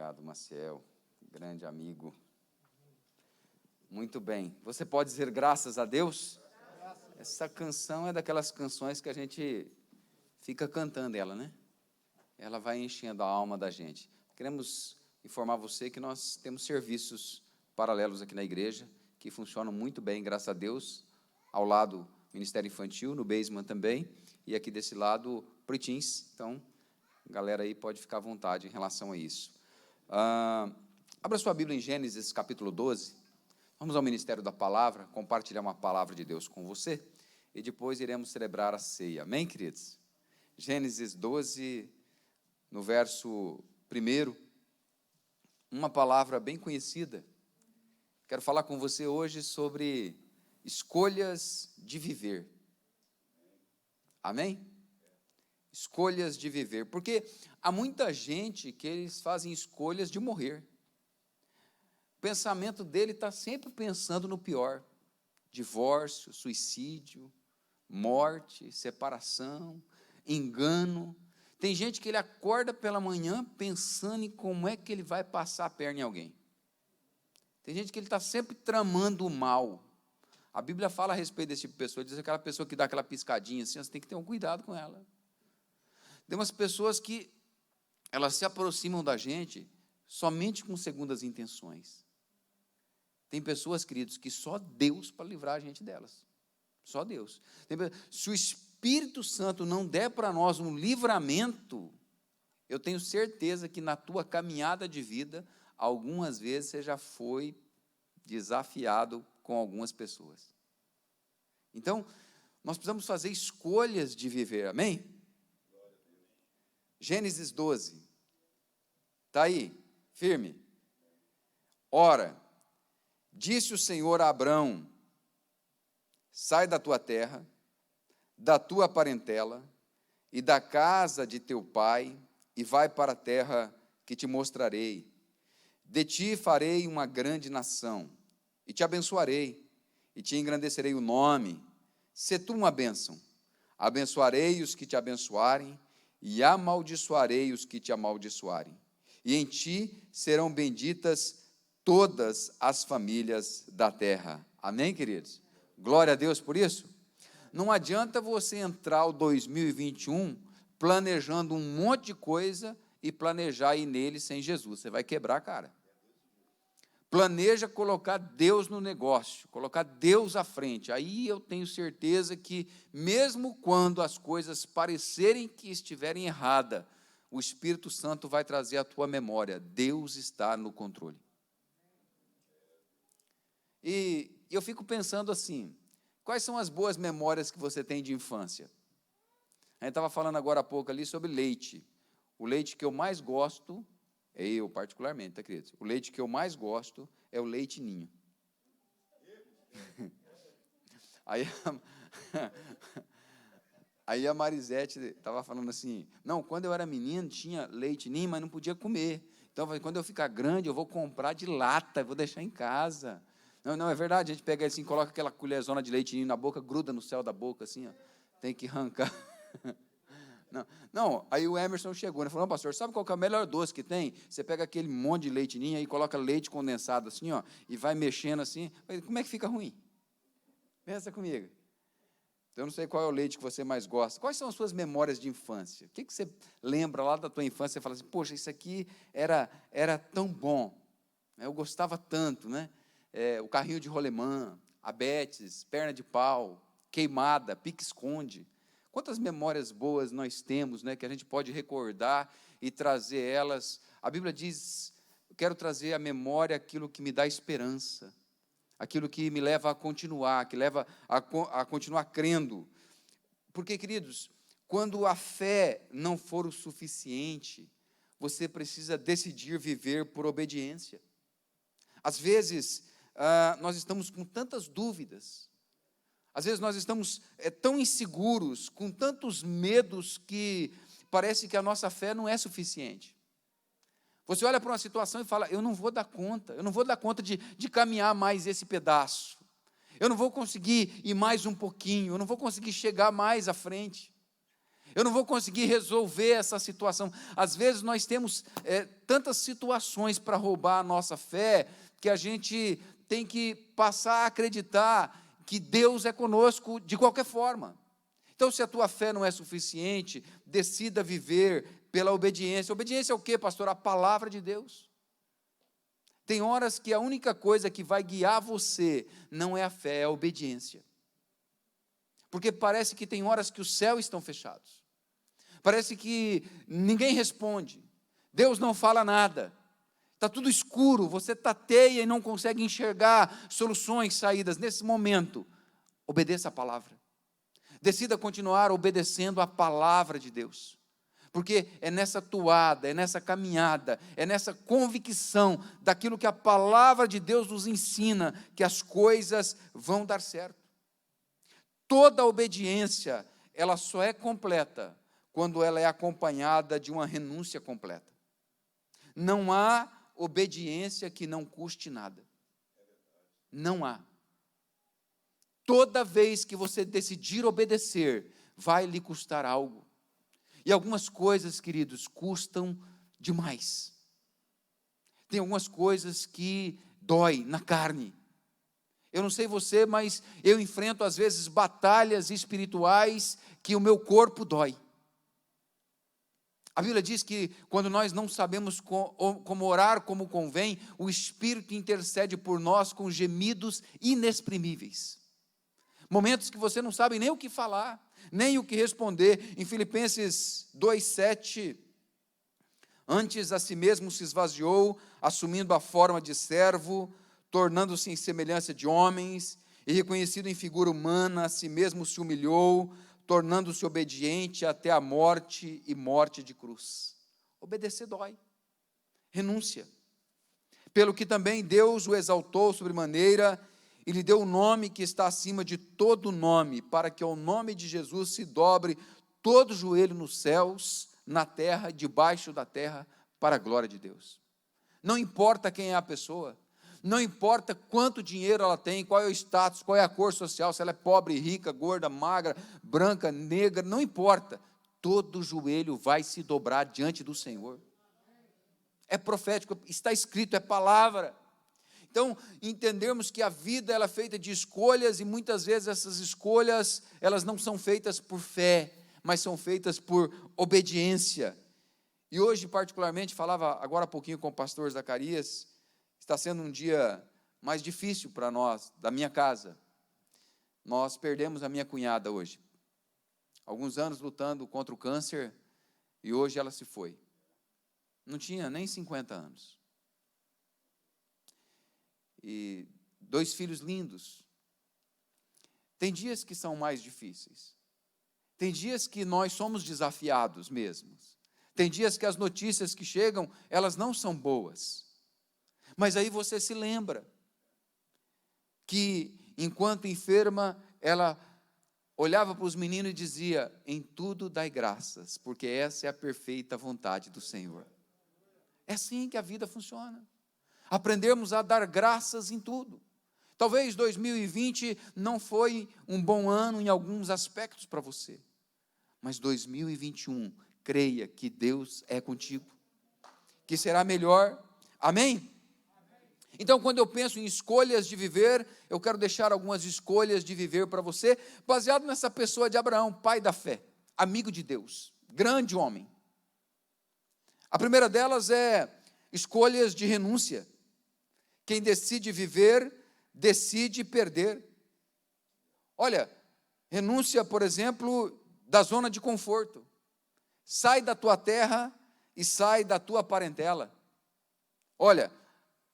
Obrigado, Maciel, grande amigo. Muito bem. Você pode dizer graças a Deus? Essa canção é daquelas canções que a gente fica cantando ela, né? Ela vai enchendo a alma da gente. Queremos informar você que nós temos serviços paralelos aqui na igreja, que funcionam muito bem, graças a Deus, ao lado Ministério Infantil, no basement também, e aqui desse lado, Pretins. Então, a galera aí pode ficar à vontade em relação a isso. Abra sua Bíblia em Gênesis, capítulo 12. Vamos ao Ministério da Palavra, compartilhar uma palavra de Deus com você, e depois iremos celebrar a ceia. Amém, queridos? Gênesis 12, no verso 1, uma palavra bem conhecida. Quero falar com você hoje sobre escolhas de viver. Amém? Escolhas de viver, porque há muita gente que eles fazem escolhas de morrer. O pensamento dele está sempre pensando no pior: divórcio, suicídio, morte, separação, engano. Tem gente que ele acorda pela manhã pensando em como é que ele vai passar a perna em alguém. Tem gente que ele está sempre tramando o mal. A Bíblia fala a respeito desse tipo de pessoa, diz aquela pessoa que dá aquela piscadinha assim, você tem que ter um cuidado com ela. Tem umas pessoas que elas se aproximam da gente somente com segundas intenções. Tem pessoas, queridos, que só Deus para livrar a gente delas. Só Deus. Se o Espírito Santo não der para nós um livramento, eu tenho certeza que na tua caminhada de vida, algumas vezes você já foi desafiado com algumas pessoas. Então, nós precisamos fazer escolhas de viver, amém? Gênesis 12, está aí, firme. Ora, disse o Senhor a Abrão: sai da tua terra, da tua parentela e da casa de teu pai, e vai para a terra que te mostrarei. De ti farei uma grande nação, e te abençoarei, e te engrandecerei o nome. Sê tu uma bênção. Abençoarei os que te abençoarem, e amaldiçoarei os que te amaldiçoarem. E em ti serão benditas todas as famílias da terra. Amém, queridos? Glória a Deus por isso. Não adianta você entrar o 2021 planejando um monte de coisa e planejar ir nele sem Jesus. Você vai quebrar a cara. Planeja colocar Deus no negócio, colocar Deus à frente. Aí eu tenho certeza que, mesmo quando as coisas parecerem que estiverem erradas, o Espírito Santo vai trazer à tua memória: Deus está no controle. E eu fico pensando assim, quais são as boas memórias que você tem de infância? A gente estava falando agora há pouco ali sobre leite. O leite que eu mais gosto, eu particularmente, tá, queridos? O leite que eu mais gosto é o leite ninho. Aí a Marisete estava falando assim, não, quando eu era menino tinha leite ninho, mas não podia comer. Então, quando eu ficar grande, eu vou comprar de lata, vou deixar em casa. Não, é verdade, a gente pega assim, coloca aquela colherzona de leite ninho na boca, gruda no céu da boca, assim, ó, tem que arrancar. Não, aí o Emerson chegou, né, falou: não, pastor, sabe qual que é o melhor doce que tem? Você pega aquele monte de leite ninho e coloca leite condensado assim, ó, e vai mexendo assim, como é que fica ruim? Pensa comigo. Então, eu não sei qual é o leite que você mais gosta. Quais são as suas memórias de infância? O que você lembra lá da tua infância? Você fala assim, poxa, isso aqui era tão bom, eu gostava tanto, né? O carrinho de rolemã, a Betes, perna de pau, queimada, pique-esconde. Quantas memórias boas nós temos, né, que a gente pode recordar e trazer elas. A Bíblia diz: eu quero trazer à memória aquilo que me dá esperança, aquilo que me leva a continuar, que leva a continuar crendo. Porque, queridos, quando a fé não for o suficiente, você precisa decidir viver por obediência. Às vezes, nós estamos com tantas dúvidas, às vezes nós estamos tão inseguros, com tantos medos, que parece que a nossa fé não é suficiente. Você olha para uma situação e fala: eu não vou dar conta de caminhar mais esse pedaço, eu não vou conseguir ir mais um pouquinho, eu não vou conseguir chegar mais à frente. Eu não vou conseguir resolver essa situação. Às vezes nós temos tantas situações para roubar a nossa fé, que a gente tem que passar a acreditar que Deus é conosco de qualquer forma. Então, se a tua fé não é suficiente, decida viver pela obediência. Obediência é o quê, pastor? A palavra de Deus. Tem horas que a única coisa que vai guiar você não é a fé, é a obediência. Porque parece que tem horas que os céus estão fechados. Parece que ninguém responde. Deus não fala nada. Está tudo escuro, você tateia e não consegue enxergar soluções, saídas. Nesse momento, obedeça a palavra. Decida continuar obedecendo a palavra de Deus. Porque é nessa toada, é nessa caminhada, é nessa convicção daquilo que a palavra de Deus nos ensina, que as coisas vão dar certo. Toda obediência, ela só é completa quando ela é acompanhada de uma renúncia completa. Não há obediência que não custe nada. Não há. Toda vez que você decidir obedecer, vai lhe custar algo. E algumas coisas, queridos, custam demais. Tem algumas coisas que dói na carne. Eu não sei você, mas eu enfrento às vezes batalhas espirituais que o meu corpo dói. A Bíblia diz que quando nós não sabemos como orar como convém, o Espírito intercede por nós com gemidos inexprimíveis. Momentos que você não sabe nem o que falar, nem o que responder. Em Filipenses 2,7, antes a si mesmo se esvaziou, assumindo a forma de servo, tornando-se em semelhança de homens, e reconhecido em figura humana, a si mesmo se humilhou, tornando-se obediente até a morte e morte de cruz. Obedecer dói. Renúncia. Pelo que também Deus o exaltou sobremaneira, e lhe deu o nome que está acima de todo nome, para que ao nome de Jesus se dobre todo joelho nos céus, na terra, debaixo da terra, para a glória de Deus. Não importa quem é a pessoa, não importa quanto dinheiro ela tem, qual é o status, qual é a cor social, se ela é pobre, rica, gorda, magra, branca, negra, não importa. Todo joelho vai se dobrar diante do Senhor. É profético, está escrito, é palavra. Então, entendermos que a vida ela é feita de escolhas, e muitas vezes essas escolhas, elas não são feitas por fé, mas são feitas por obediência. E hoje, particularmente, falava agora há pouquinho com o pastor Zacarias, está sendo um dia mais difícil para nós, da minha casa. Nós perdemos a minha cunhada hoje. Alguns anos lutando contra o câncer, e hoje ela se foi. Não tinha nem 50 anos. E 2 filhos lindos. Tem dias que são mais difíceis. Tem dias que nós somos desafiados mesmos. Tem dias que as notícias que chegam, elas não são boas. Mas aí você se lembra que, enquanto enferma, ela olhava para os meninos e dizia: em tudo dai graças, porque essa é a perfeita vontade do Senhor. É assim que a vida funciona. Aprendermos a dar graças em tudo. Talvez 2020 não foi um bom ano em alguns aspectos para você, mas 2021, creia que Deus é contigo, que será melhor. Amém? Então, quando eu penso em escolhas de viver, eu quero deixar algumas escolhas de viver para você, baseado nessa pessoa de Abraão, pai da fé, amigo de Deus, grande homem. A primeira delas é escolhas de renúncia. Quem decide viver, decide perder. Olha, renúncia, por exemplo, da zona de conforto. Sai da tua terra e sai da tua parentela. Olha,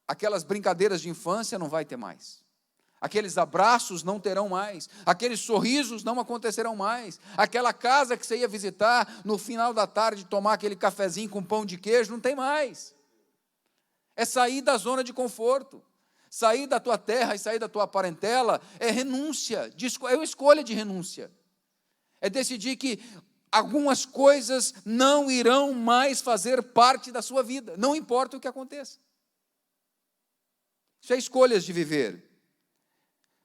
aquelas brincadeiras de infância não vai ter mais. Aqueles abraços não terão mais. Aqueles sorrisos não acontecerão mais. Aquela casa que você ia visitar no final da tarde, tomar aquele cafezinho com pão de queijo, não tem mais. É sair da zona de conforto. Sair da tua terra e sair da tua parentela é renúncia, é uma escolha de renúncia. É decidir que algumas coisas não irão mais fazer parte da sua vida, não importa o que aconteça. Isso é escolhas de viver.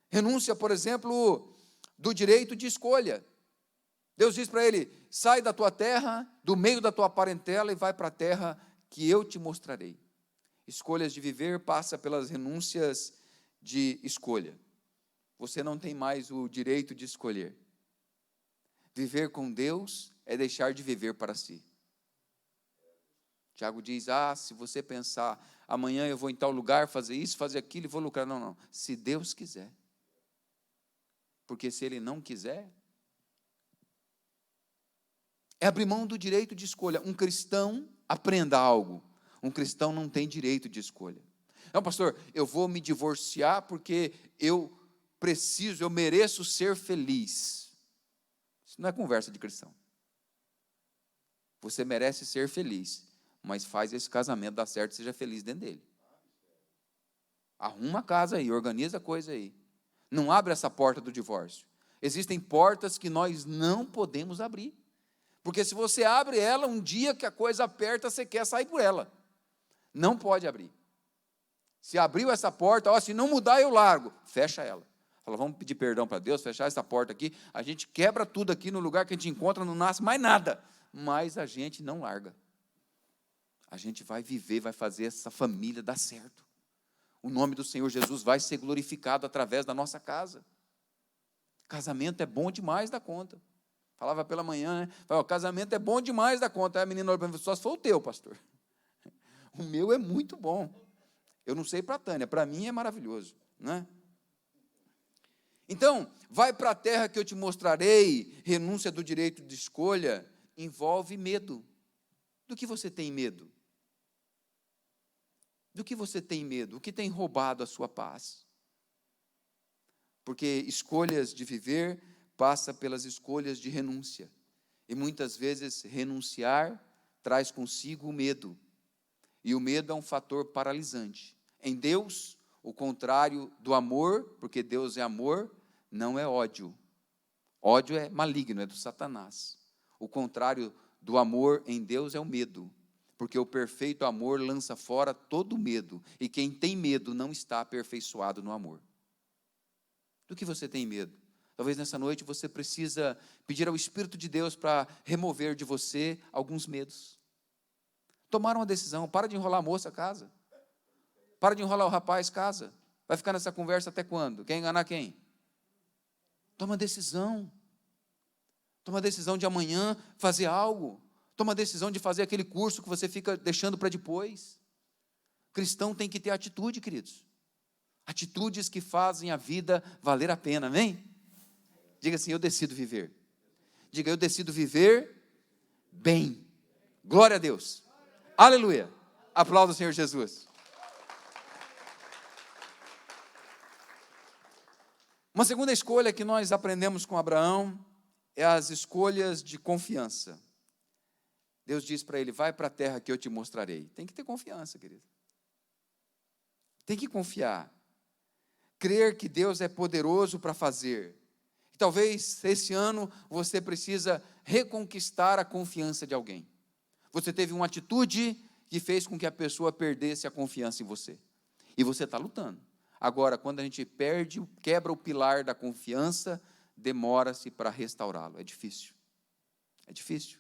Renúncia, por exemplo, do direito de escolha. Deus diz para ele: sai da tua terra, do meio da tua parentela, e vai para a terra que eu te mostrarei. Escolhas de viver passa pelas renúncias de escolha. Você não tem mais o direito de escolher. Viver com Deus é deixar de viver para si. Tiago diz: se você pensar, amanhã eu vou em tal lugar fazer isso, fazer aquilo e vou lucrar. Não, não. Se Deus quiser. Porque se Ele não quiser, é abrir mão do direito de escolha. Um cristão, aprenda algo. Um cristão não tem direito de escolha. Não, pastor, eu vou me divorciar porque eu mereço ser feliz. Isso não é conversa de cristão. Você merece ser feliz, mas faz esse casamento dar certo e seja feliz dentro dele. Arruma a casa aí, organiza a coisa aí. Não abre essa porta do divórcio. Existem portas que nós não podemos abrir. Porque se você abre ela, um dia que a coisa aperta, você quer sair por ela. Não pode abrir. Se abriu essa porta, se não mudar, eu largo. Fecha ela. Fala, vamos pedir perdão para Deus, fechar essa porta aqui. A gente quebra tudo aqui no lugar que a gente encontra, não nasce mais nada. Mas a gente não larga. A gente vai viver, vai fazer essa família dar certo. O nome do Senhor Jesus vai ser glorificado através da nossa casa. Casamento é bom demais da conta. Falava pela manhã, né? Falava, casamento é bom demais da conta. Aí a menina olhou para mim, só se for o teu, pastor. O meu é muito bom. Eu não sei para a Tânia, para mim é maravilhoso, né? Então, vai para a terra que eu te mostrarei, renúncia do direito de escolha, envolve medo. Do que você tem medo? Do que você tem medo? O que tem roubado a sua paz? Porque escolhas de viver passa pelas escolhas de renúncia. E muitas vezes renunciar traz consigo o medo. E o medo é um fator paralisante. Em Deus, o contrário do amor, porque Deus é amor, não é ódio. Ódio é maligno, é do Satanás. O contrário do amor em Deus é o medo. Porque o perfeito amor lança fora todo medo. E quem tem medo não está aperfeiçoado no amor. Do que você tem medo? Talvez nessa noite você precisa pedir ao Espírito de Deus para remover de você alguns medos. Tomar uma decisão, para de enrolar a moça, casa. Para de enrolar o rapaz, casa. Vai ficar nessa conversa até quando? Quer enganar quem? Toma decisão. Toma decisão de amanhã fazer algo. Toma decisão de fazer aquele curso que você fica deixando para depois. O cristão tem que ter atitude, queridos. Atitudes que fazem a vida valer a pena, amém? Diga assim, eu decido viver. Diga, eu decido viver bem. Glória a Deus. Aleluia. Aplauda o Senhor Jesus. Uma segunda escolha que nós aprendemos com Abraão é as escolhas de confiança. Deus diz para ele, vai para a terra que eu te mostrarei. Tem que ter confiança, querido. Tem que confiar. Crer que Deus é poderoso para fazer. Talvez esse ano você precisa reconquistar a confiança de alguém. Você teve uma atitude que fez com que a pessoa perdesse a confiança em você. E você está lutando. Agora, quando a gente quebra o pilar da confiança, demora-se para restaurá-lo. É difícil. É difícil.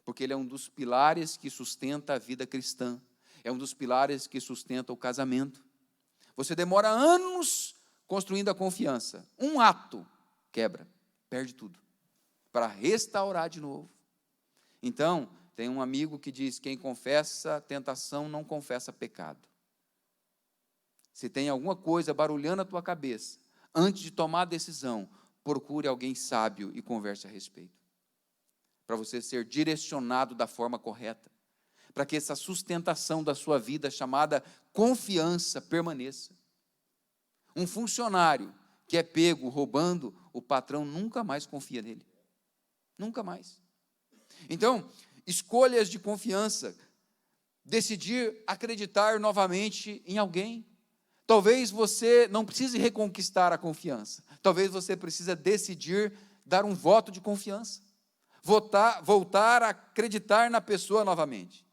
Porque ele é um dos pilares que sustenta a vida cristã. É um dos pilares que sustenta o casamento. Você demora anos construindo a confiança. Um ato quebra, perde tudo. Para restaurar de novo. Então, tem um amigo que diz, quem confessa tentação não confessa pecado. Se tem alguma coisa barulhando a tua cabeça, antes de tomar a decisão, procure alguém sábio e converse a respeito. Para você ser direcionado da forma correta. Para que essa sustentação da sua vida, chamada confiança, permaneça. Um funcionário que é pego roubando, o patrão nunca mais confia nele. Nunca mais. Então, escolhas de confiança. Decidir acreditar novamente em alguém. Talvez você não precise reconquistar a confiança. Talvez você precise decidir dar um voto de confiança. Voltar a acreditar na pessoa novamente.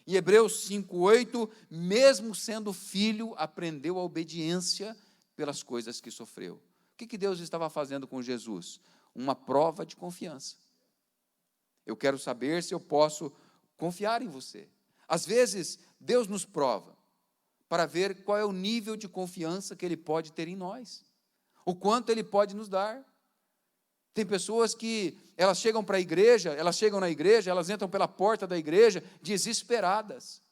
Em Hebreus 5:8, mesmo sendo filho, aprendeu a obediência pelas coisas que sofreu. O que Deus estava fazendo com Jesus? Uma prova de confiança. Eu quero saber se eu posso confiar em você. Às vezes, Deus nos prova para ver qual é o nível de confiança que Ele pode ter em nós, o quanto Ele pode nos dar. Tem pessoas que elas chegam para a igreja, elas chegam na igreja, elas entram pela porta da igreja desesperadas.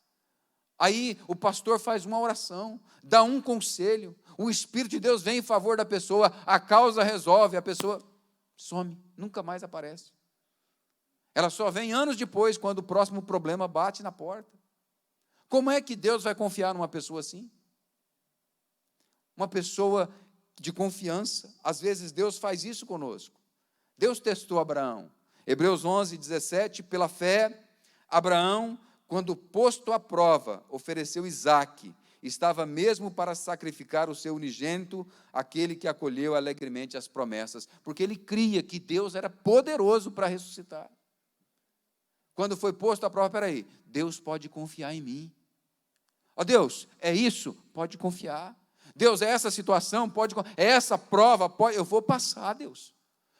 Aí o pastor faz uma oração, dá um conselho, o Espírito de Deus vem em favor da pessoa, a causa resolve, a pessoa some, nunca mais aparece. Ela só vem anos depois, quando o próximo problema bate na porta. Como é que Deus vai confiar numa pessoa assim? Uma pessoa de confiança. Às vezes Deus faz isso conosco. Deus testou Abraão. Hebreus 11, 17, pela fé, Abraão, quando posto à prova, ofereceu Isaque, estava mesmo para sacrificar o seu unigênito, aquele que acolheu alegremente as promessas, porque ele cria que Deus era poderoso para ressuscitar. Quando foi posto à prova, peraí, Deus pode confiar em mim. Ó Deus, é isso? Pode confiar. Deus, é essa situação? É essa prova? Eu vou passar, Deus.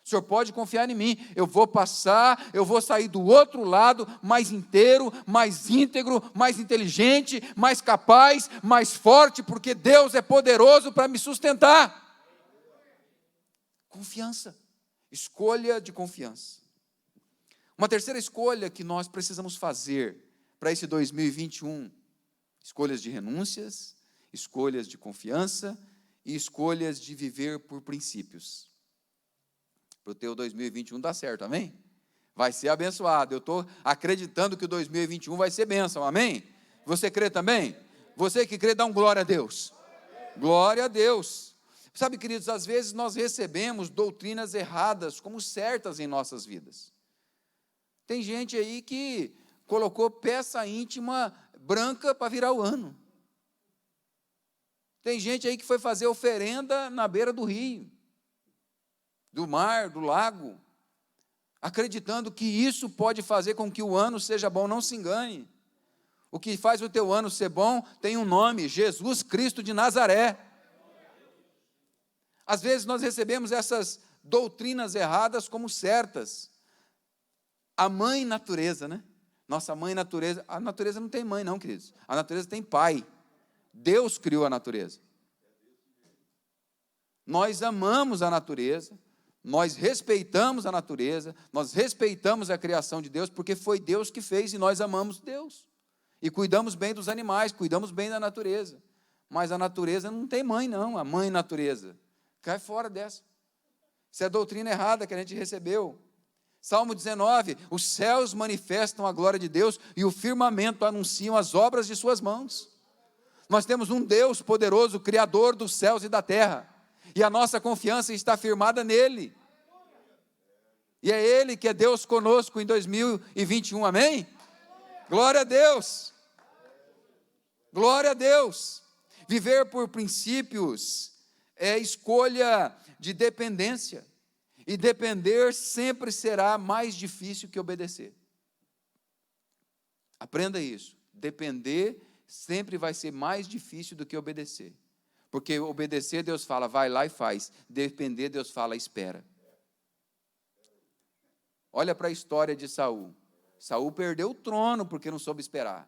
O Senhor pode confiar em mim, eu vou passar, eu vou sair do outro lado, mais inteiro, mais íntegro, mais inteligente, mais capaz, mais forte, porque Deus é poderoso para me sustentar. Confiança, escolha de confiança. Uma terceira escolha que nós precisamos fazer para esse 2021, escolhas de renúncias, escolhas de confiança e escolhas de viver por princípios. Para o teu 2021 dar certo, amém? Vai ser abençoado. Eu estou acreditando que o 2021 vai ser bênção, amém? Você crê também? Você que crê, dá um glória a Deus. Glória a Deus. Sabe, queridos, às vezes nós recebemos doutrinas erradas como certas em nossas vidas. Tem gente aí que colocou peça íntima branca para virar o ano. Tem gente aí que foi fazer oferenda na beira do rio, do mar, do lago, acreditando que isso pode fazer com que o ano seja bom. Não se engane. O que faz o teu ano ser bom tem um nome: Jesus Cristo de Nazaré. Às vezes nós recebemos essas doutrinas erradas como certas. A mãe natureza, né? Nossa mãe natureza, a natureza não tem mãe não, queridos. A natureza tem pai. Deus criou a natureza. Nós amamos a natureza, nós respeitamos a natureza, nós respeitamos a criação de Deus, porque foi Deus que fez e nós amamos Deus. E cuidamos bem dos animais, cuidamos bem da natureza. Mas a natureza não tem mãe não, a mãe natureza. Cai fora dessa. Isso é a doutrina errada que a gente recebeu. Salmo 19, os céus manifestam a glória de Deus e o firmamento anunciam as obras de suas mãos. Nós temos um Deus poderoso, Criador dos céus e da terra, e a nossa confiança está firmada nele. E é Ele que é Deus conosco em 2021, amém? Glória a Deus! Glória a Deus! Viver por princípios é escolha de dependência. E depender sempre será mais difícil que obedecer. Aprenda isso. Depender sempre vai ser mais difícil do que obedecer. Porque obedecer, Deus fala, vai lá e faz. Depender, Deus fala, espera. Olha para a história de Saul. Saul perdeu o trono porque não soube esperar.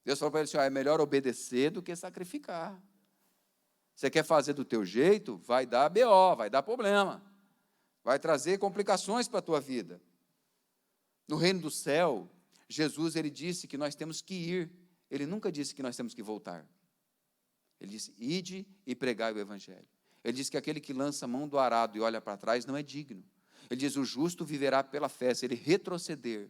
Deus falou para ele assim, é melhor obedecer do que sacrificar. Você quer fazer do teu jeito, vai dar BO, vai dar problema. Vai trazer complicações para a tua vida. No reino do céu, Jesus, ele disse que nós temos que ir. Ele nunca disse que nós temos que voltar. Ele disse, ide e pregai o evangelho. Ele disse que aquele que lança a mão do arado e olha para trás não é digno. Ele diz, o justo viverá pela fé, se ele retroceder.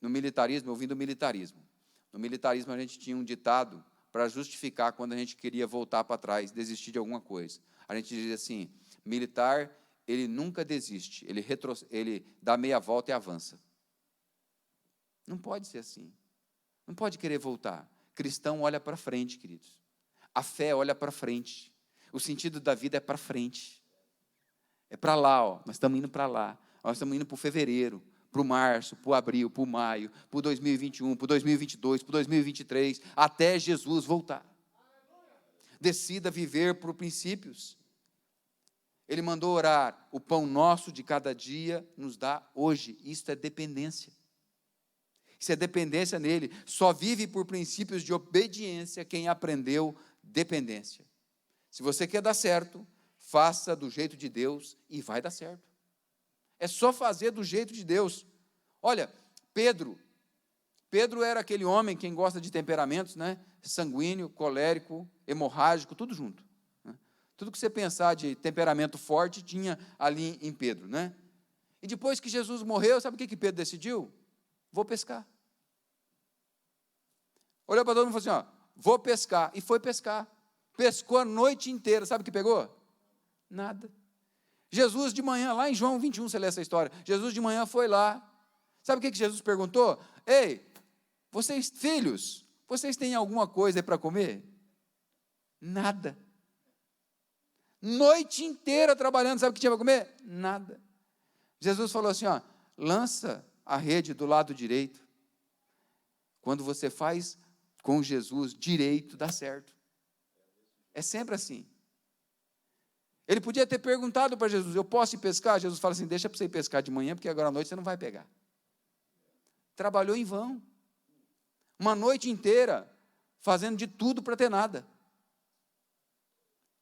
No militarismo, ouvindo o militarismo. No militarismo a gente tinha um ditado para justificar quando a gente queria voltar para trás, desistir de alguma coisa. A gente dizia assim, militar, ele nunca desiste, ele dá meia volta e avança. Não pode ser assim. Não pode querer voltar. Cristão olha para frente, queridos. A fé olha para frente. O sentido da vida é para frente. É para lá, ó. Nós estamos indo para lá. Nós estamos indo para o fevereiro, para o março, para o abril, para o maio, para o 2021, para o 2022, para o 2023, até Jesus voltar. Decida viver por princípios. Ele mandou orar: o pão nosso de cada dia nos dá hoje. Isso é dependência. Isso é dependência nele. Só vive por princípios de obediência quem aprendeu dependência. Se você quer dar certo, faça do jeito de Deus e vai dar certo. É só fazer do jeito de Deus. Olha, Pedro era aquele homem, quem gosta de temperamentos, né? Sanguíneo, colérico, hemorrágico, tudo junto. Né? Tudo que você pensar de temperamento forte tinha ali em Pedro, né? E depois que Jesus morreu, sabe o que Pedro decidiu? Vou pescar. Olhou para todo mundo e falou assim, vou pescar. E foi pescar. Pescou a noite inteira. Sabe o que pegou? Nada. Jesus de manhã, lá em João 21, você lê essa história. Jesus de manhã foi lá. Sabe o que Jesus perguntou? Ei, vocês, filhos, vocês têm alguma coisa para comer? Nada. Noite inteira trabalhando, sabe o que tinha para comer? Nada. Jesus falou assim, lança a rede do lado direito. Quando você faz com Jesus direito, dá certo. É sempre assim. Ele podia ter perguntado para Jesus, eu posso ir pescar? Jesus fala assim, deixa para você ir pescar de manhã, porque agora à noite você não vai pegar. Trabalhou em vão. Uma noite inteira, fazendo de tudo para ter nada.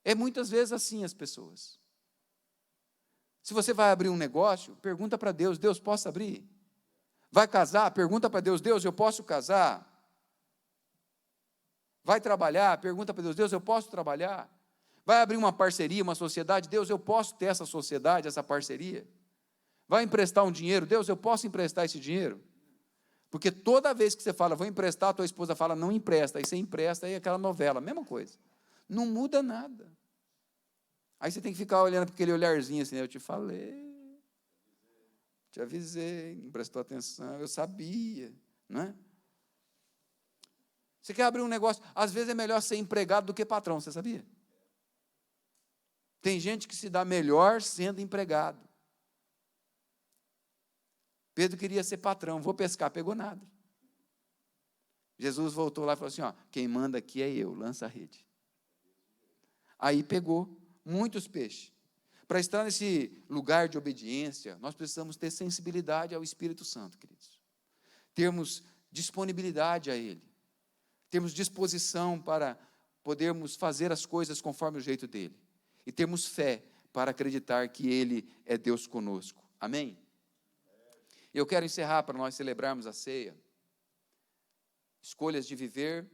É muitas vezes assim as pessoas. Se você vai abrir um negócio, pergunta para Deus, Deus, posso abrir? Vai casar? Pergunta para Deus, Deus, eu posso casar? Vai trabalhar? Pergunta para Deus, Deus, eu posso trabalhar? Vai abrir uma parceria, uma sociedade? Deus, eu posso ter essa sociedade, essa parceria? Vai emprestar um dinheiro? Deus, eu posso emprestar esse dinheiro? Porque toda vez que você fala, vou emprestar, a tua esposa fala, não empresta, aí você empresta, aí é aquela novela, mesma coisa. Não muda nada. Aí você tem que ficar olhando para aquele olharzinho assim, eu te falei, te avisei, não prestou atenção, eu sabia, não é? Você quer abrir um negócio, às vezes é melhor ser empregado do que patrão, você sabia? Tem gente que se dá melhor sendo empregado. Pedro queria ser patrão, vou pescar, pegou nada. Jesus voltou lá e falou assim, quem manda aqui é eu, lança a rede. Aí pegou muitos peixes. Para estar nesse lugar de obediência, nós precisamos ter sensibilidade ao Espírito Santo, queridos. Termos disponibilidade a Ele. Termos disposição para podermos fazer as coisas conforme o jeito dEle. E termos fé para acreditar que Ele é Deus conosco. Amém? Eu quero encerrar para nós celebrarmos a ceia. Escolhas de viver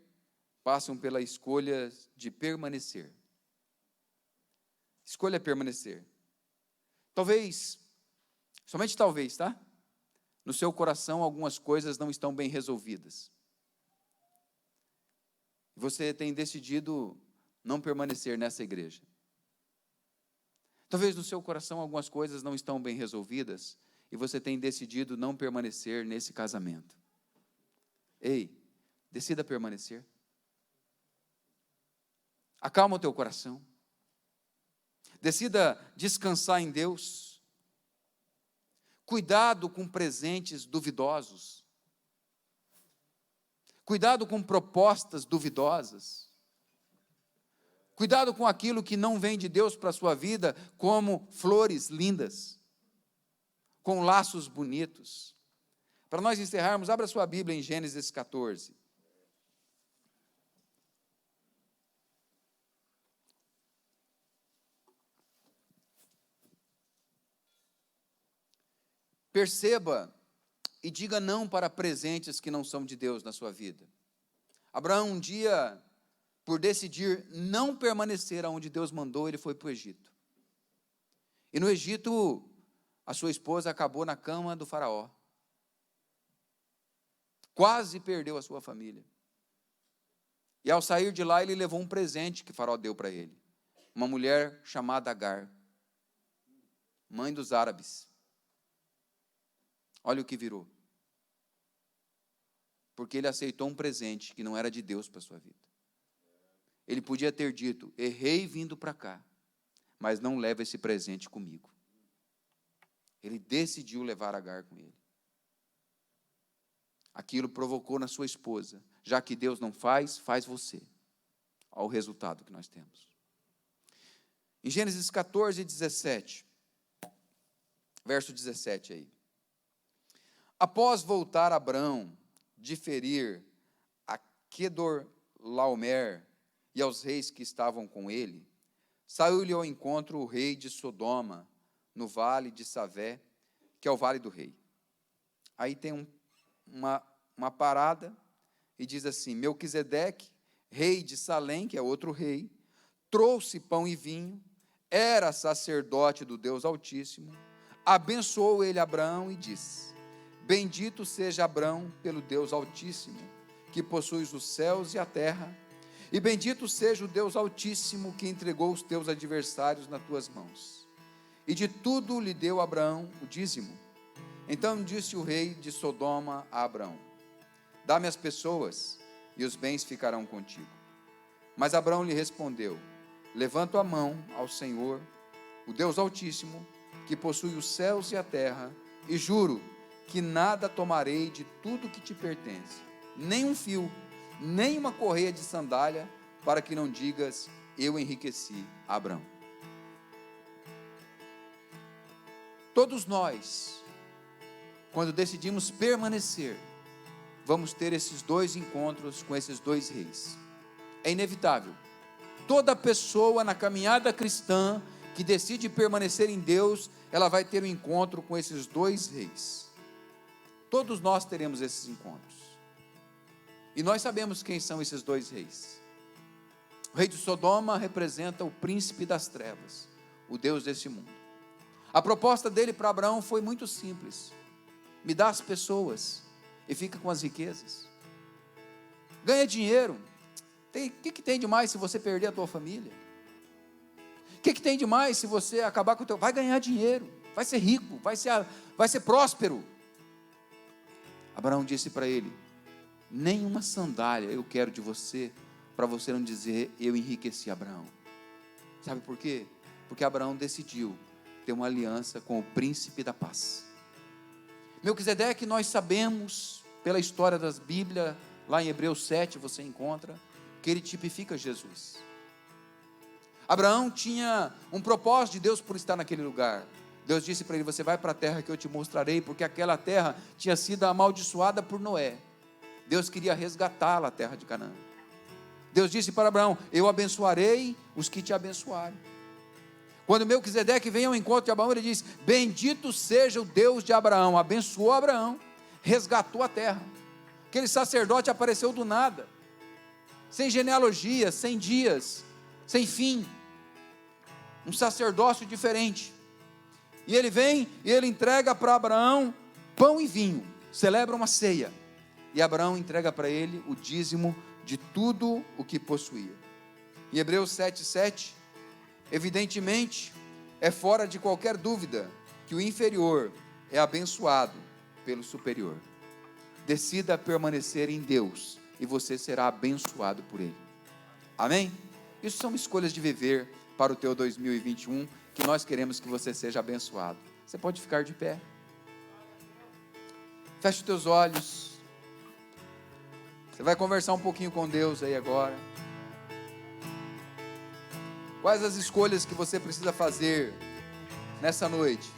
passam pela escolha de permanecer. Escolha permanecer. Talvez, somente talvez, tá? No seu coração algumas coisas não estão bem resolvidas. Você tem decidido não permanecer nessa igreja. Talvez no seu coração algumas coisas não estão bem resolvidas e você tem decidido não permanecer nesse casamento. Ei, decida permanecer. Acalma o teu coração. Decida descansar em Deus. Cuidado com presentes duvidosos. Cuidado com propostas duvidosas. Cuidado com aquilo que não vem de Deus para a sua vida, como flores lindas, com laços bonitos. Para nós encerrarmos, abra sua Bíblia em Gênesis 14. Perceba e diga não para presentes que não são de Deus na sua vida. Abraão, um dia, por decidir não permanecer onde Deus mandou, ele foi para o Egito. E no Egito, a sua esposa acabou na cama do faraó. Quase perdeu a sua família. E ao sair de lá, ele levou um presente que o faraó deu para ele. Uma mulher chamada Agar, mãe dos árabes. Olha o que virou. Porque ele aceitou um presente que não era de Deus para a sua vida. Ele podia ter dito, errei vindo para cá, mas não leva esse presente comigo. Ele decidiu levar Agar com ele. Aquilo provocou na sua esposa, já que Deus não faz, faz você. Olha o resultado que nós temos. Em Gênesis 14, 17, verso 17 aí. Após voltar Abrão de ferir a Quedorlaomer e aos reis que estavam com ele, saiu-lhe ao encontro o rei de Sodoma, no vale de Savé, que é o vale do rei. Aí tem uma parada, e diz assim: Melquisedeque, rei de Salém, que é outro rei, trouxe pão e vinho, era sacerdote do Deus Altíssimo, abençoou ele Abrão e disse: Bendito seja Abrão pelo Deus Altíssimo, que possui os céus e a terra, e bendito seja o Deus Altíssimo, que entregou os teus adversários nas tuas mãos. E de tudo lhe deu Abrão o dízimo. Então disse o rei de Sodoma a Abrão: Dá-me as pessoas, e os bens ficarão contigo. Mas Abrão lhe respondeu: Levanto a mão ao Senhor, o Deus Altíssimo, que possui os céus e a terra, e juro que nada tomarei de tudo que te pertence, nem um fio, nem uma correia de sandália, para que não digas: eu enriqueci Abrão. Todos nós, quando decidimos permanecer, vamos ter esses dois encontros com esses dois reis. É inevitável. Toda pessoa na caminhada cristã que decide permanecer em Deus, ela vai ter um encontro com esses dois reis. Todos nós teremos esses encontros. E nós sabemos quem são esses dois reis. O rei de Sodoma representa o príncipe das trevas, o Deus desse mundo. A proposta dele para Abraão foi muito simples: me dá as pessoas e fica com as riquezas. Ganha dinheiro. O que tem de mais se você perder a tua família? O que tem de mais se você acabar com o teu... Vai ganhar dinheiro, vai ser rico, vai ser próspero. Abraão disse para ele: nenhuma sandália eu quero de você, para você não dizer: eu enriqueci Abraão. Sabe por quê? Porque Abraão decidiu ter uma aliança com o príncipe da paz. Melquisedeque, nós sabemos, pela história das Bíblias, lá em Hebreus 7 você encontra, que ele tipifica Jesus. Abraão tinha um propósito de Deus por estar naquele lugar. Deus disse para ele: você vai para a terra que eu te mostrarei, porque aquela terra tinha sido amaldiçoada por Noé. Deus queria resgatá-la, a terra de Canaã. Deus disse para Abraão: eu abençoarei os que te abençoarem. Quando Melquisedeque vem ao encontro de Abraão, ele diz: bendito seja o Deus de Abraão. Abençoou Abraão, resgatou a terra. Aquele sacerdote apareceu do nada, sem genealogia, sem dias, sem fim, um sacerdócio diferente. E ele vem e ele entrega para Abraão pão e vinho, celebra uma ceia, e Abraão entrega para ele o dízimo de tudo o que possuía. Em Hebreus 7,7, evidentemente, é fora de qualquer dúvida que o inferior é abençoado pelo superior. Decida permanecer em Deus e você será abençoado por Ele. Amém? Isso são escolhas de viver para o teu 2021, que nós queremos que você seja abençoado. Você pode ficar de pé. Feche os teus olhos. Você vai conversar um pouquinho com Deus aí agora. Quais as escolhas que você precisa fazer nessa noite?